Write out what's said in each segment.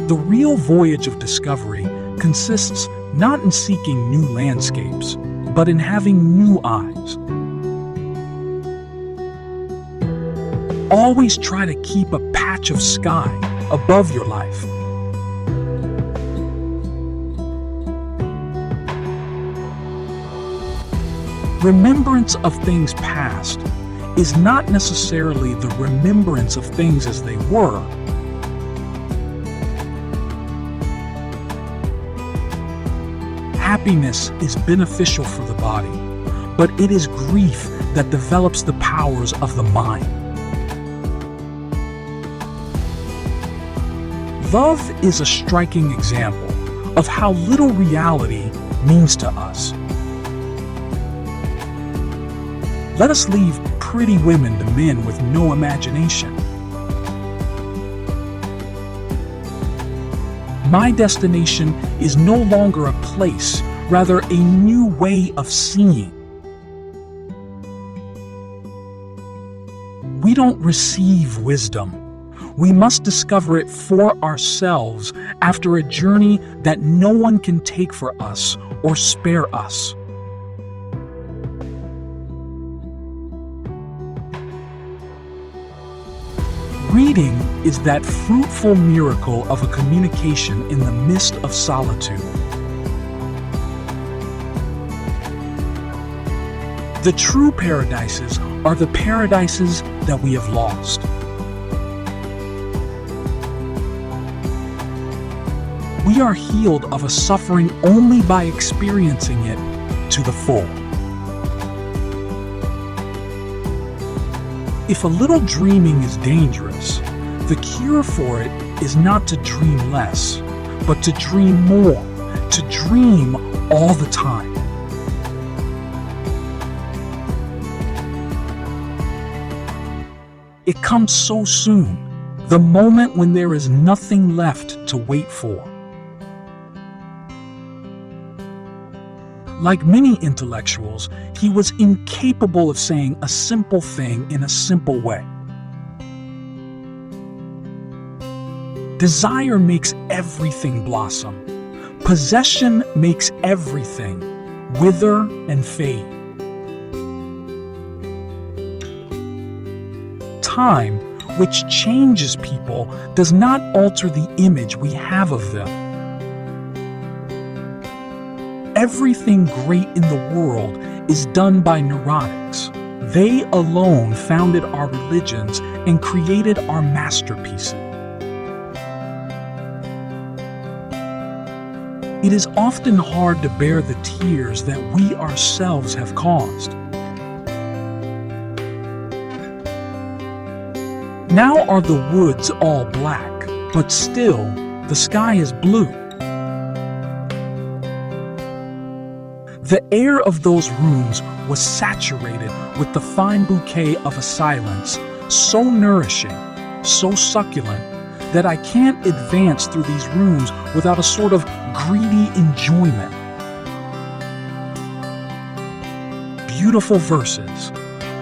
The real voyage of discovery consists not in seeking new landscapes, but in having new eyes. Always try to keep a patch of sky above your life. Remembrance of things past is not necessarily the remembrance of things as they were. Happiness is beneficial for the body, but it is grief that develops the powers of the mind. Love is a striking example of how little reality means to us. Let us leave pretty women to men with no imagination. My destination is no longer a place, rather a new way of seeing. We don't receive wisdom. We must discover it for ourselves after a journey that no one can take for us or spare us. Reading is that fruitful miracle of a communication in the midst of solitude. The true paradises are the paradises that we have lost. We are healed of a suffering only by experiencing it to the full. If a little dreaming is dangerous, the cure for it is not to dream less, but to dream more, to dream all the time. It comes so soon, the moment when there is nothing left to wait for. Like many intellectuals, he was incapable of saying a simple thing in a simple way. Desire makes everything blossom. Possession makes everything wither and fade. Time, which changes people, does not alter the image we have of them. Everything great in the world is done by neurotics. They alone founded our religions and created our masterpieces. It is often hard to bear the tears that we ourselves have caused. Now are the woods all black, but still the sky is blue. The air of those rooms was saturated with the fine bouquet of a silence so nourishing, so succulent, that I can't advance through these rooms without a sort of greedy enjoyment. Beautiful verses,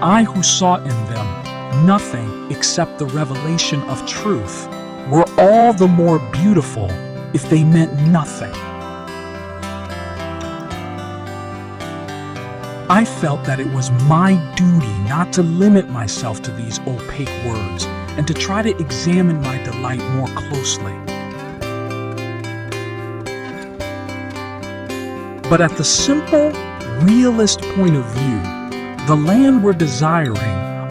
I who sought in them nothing except the revelation of truth, were all the more beautiful if they meant nothing. I felt that it was my duty not to limit myself to these opaque words and to try to examine my delight more closely. But at the simple, realist point of view, the land we're desiring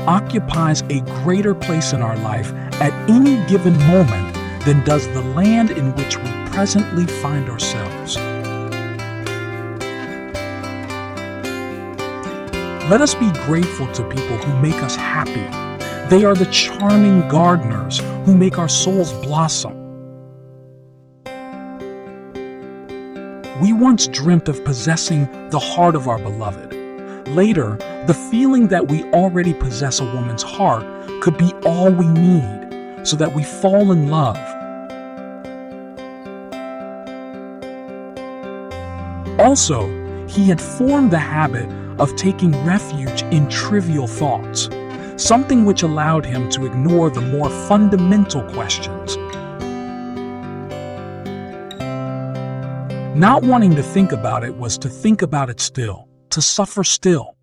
occupies a greater place in our life at any given moment than does the land in which we presently find ourselves. Let us be grateful to people who make us happy. They are the charming gardeners who make our souls blossom. We once dreamt of possessing the heart of our beloved. Later, the feeling that we already possess a woman's heart could be all we need, so that we fall in love. Also, he had formed the habit of taking refuge in trivial thoughts, something which allowed him to ignore the more fundamental questions. Not wanting to think about it was to think about it still, to suffer still.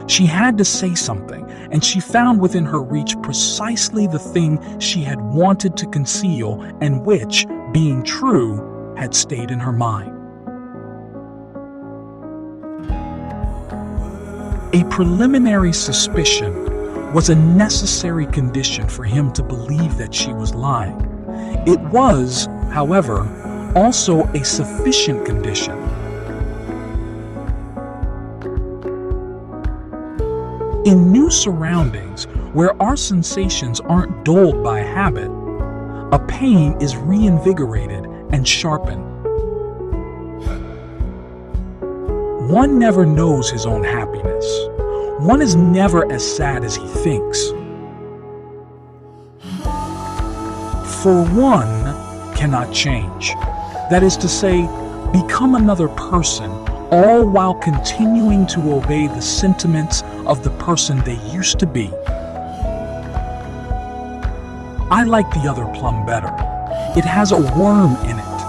She had to say something, and she found within her reach precisely the thing she had wanted to conceal and which, being true, had stayed in her mind. A preliminary suspicion was a necessary condition for him to believe that she was lying. It was, however, also a sufficient condition. In new surroundings, where our sensations aren't dulled by habit, a pain is reinvigorated and sharpened. One never knows his own happiness. One is never as sad as he thinks. For one cannot change. That is to say, become another person, all while continuing to obey the sentiments of the person they used to be. I like the other plum better. It has a worm in it.